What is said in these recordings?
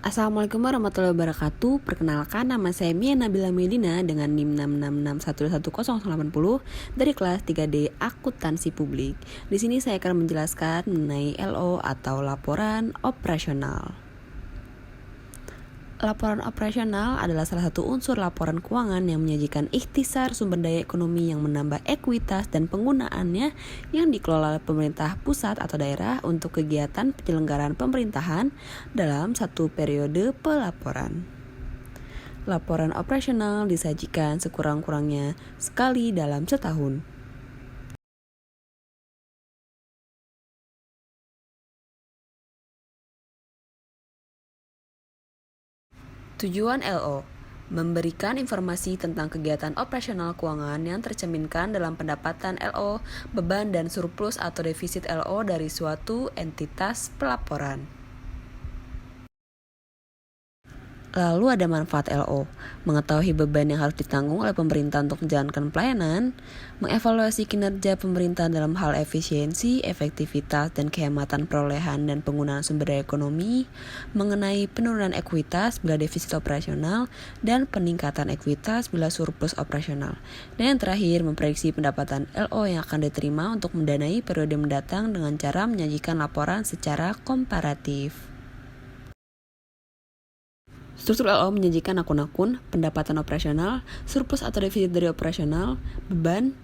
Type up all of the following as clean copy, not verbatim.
Assalamualaikum warahmatullahi wabarakatuh. Perkenalkan, nama saya Mia Nabila Medina dengan NIM 666111080 dari kelas 3D Akuntansi Publik. Di sini saya akan menjelaskan mengenai LO atau laporan operasional. Laporan operasional adalah salah satu unsur laporan keuangan yang menyajikan ikhtisar sumber daya ekonomi yang menambah ekuitas dan penggunaannya yang dikelola oleh pemerintah pusat atau daerah untuk kegiatan penyelenggaraan pemerintahan dalam satu periode pelaporan. Laporan operasional disajikan sekurang-kurangnya sekali dalam setahun. Tujuan LO memberikan informasi tentang kegiatan operasional keuangan yang tercerminkan dalam pendapatan LO, beban dan surplus atau defisit LO dari suatu entitas pelaporan. Lalu ada manfaat LO, mengetahui beban yang harus ditanggung oleh pemerintah untuk menjalankan pelayanan, mengevaluasi kinerja pemerintah dalam hal efisiensi, efektivitas, dan kehematan perolehan dan penggunaan sumber daya ekonomi, mengenai penurunan ekuitas bila defisit operasional, dan peningkatan ekuitas bila surplus operasional. Dan yang terakhir, memprediksi pendapatan LO yang akan diterima untuk mendanai periode mendatang dengan cara menyajikan laporan secara komparatif. Struktur LO menyajikan akun-akun, pendapatan operasional, surplus atau defisit dari operasional, beban,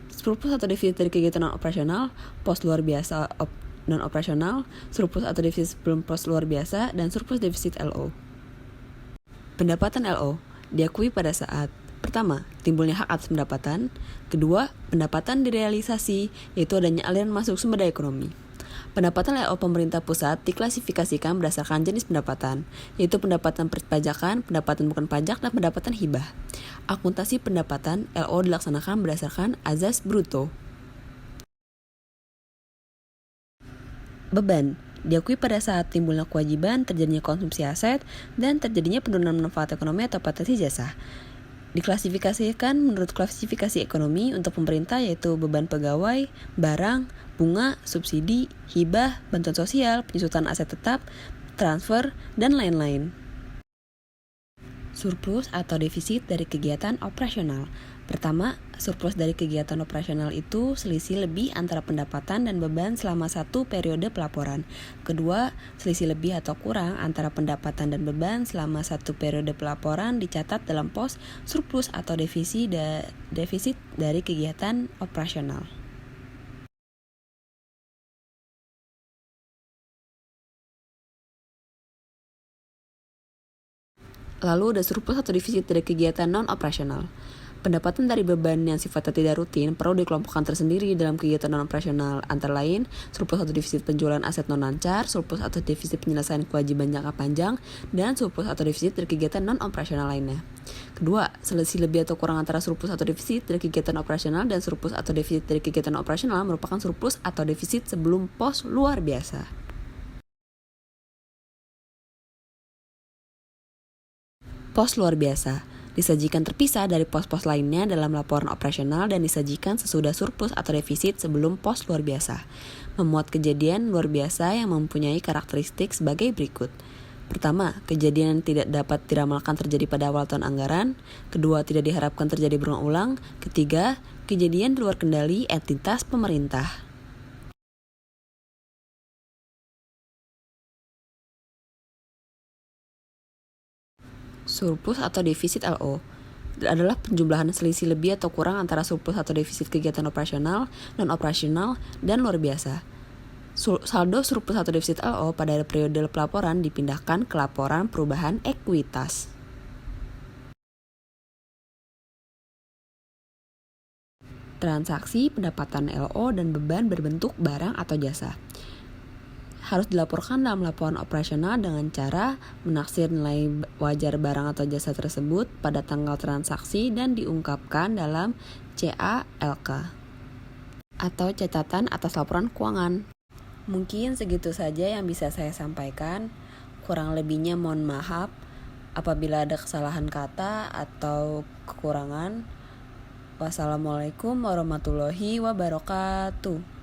surplus atau defisit dari kegiatan non-operasional, pos luar biasa non-operasional, surplus atau defisit sebelum pos luar biasa, dan surplus defisit LO. Pendapatan LO diakui pada saat pertama, timbulnya hak atas pendapatan. Kedua, pendapatan direalisasi, yaitu adanya aliran masuk sumber daya ekonomi. Pendapatan LO pemerintah pusat diklasifikasikan berdasarkan jenis pendapatan, yaitu pendapatan perpajakan, pendapatan bukan pajak, dan pendapatan hibah. Akuntansi pendapatan LO dilaksanakan berdasarkan azas bruto. Beban diakui pada saat timbulnya kewajiban, terjadinya konsumsi aset, dan terjadinya penurunan manfaat ekonomi atau potensi jasa. Diklasifikasikan menurut klasifikasi ekonomi untuk pemerintah, yaitu beban pegawai, barang, bunga, subsidi, hibah, bantuan sosial, penyusutan aset tetap, transfer, dan lain-lain. Surplus atau defisit dari kegiatan operasional. Pertama, surplus dari kegiatan operasional itu selisih lebih antara pendapatan dan beban selama satu periode pelaporan. Kedua, selisih lebih atau kurang antara pendapatan dan beban selama satu periode pelaporan dicatat dalam pos surplus atau defisit dari kegiatan operasional. Lalu ada surplus atau defisit dari kegiatan non-operasional. Pendapatan dari beban yang sifatnya tidak rutin perlu dikelompokkan tersendiri dalam kegiatan non-operasional, antara lain surplus atau defisit penjualan aset non-lancar, surplus atau defisit penyelesaian kewajiban jangka panjang, dan surplus atau defisit dari kegiatan non-operasional lainnya. Kedua, selisih lebih atau kurang antara surplus atau defisit dari kegiatan operasional dan surplus atau defisit dari kegiatan operasional merupakan surplus atau defisit sebelum pos luar biasa. Pos luar biasa disajikan terpisah dari pos-pos lainnya dalam laporan operasional dan disajikan sesudah surplus atau defisit sebelum pos luar biasa. Memuat kejadian luar biasa yang mempunyai karakteristik sebagai berikut. Pertama, kejadian yang tidak dapat diramalkan terjadi pada awal tahun anggaran. Kedua, tidak diharapkan terjadi berulang-ulang. Ketiga, kejadian di luar kendali entitas pemerintah. Surplus atau defisit LO adalah penjumlahan selisih lebih atau kurang antara surplus atau defisit kegiatan operasional, non-operasional, dan luar biasa. Saldo surplus atau defisit LO pada periode pelaporan dipindahkan ke laporan perubahan ekuitas. Transaksi pendapatan LO dan beban berbentuk barang atau jasa harus dilaporkan dalam laporan operasional dengan cara menaksir nilai wajar barang atau jasa tersebut pada tanggal transaksi dan diungkapkan dalam CALK atau catatan atas laporan keuangan. Mungkin segitu saja yang bisa saya sampaikan. Kurang lebihnya mohon maaf apabila ada kesalahan kata atau kekurangan. Wassalamualaikum warahmatullahi wabarakatuh.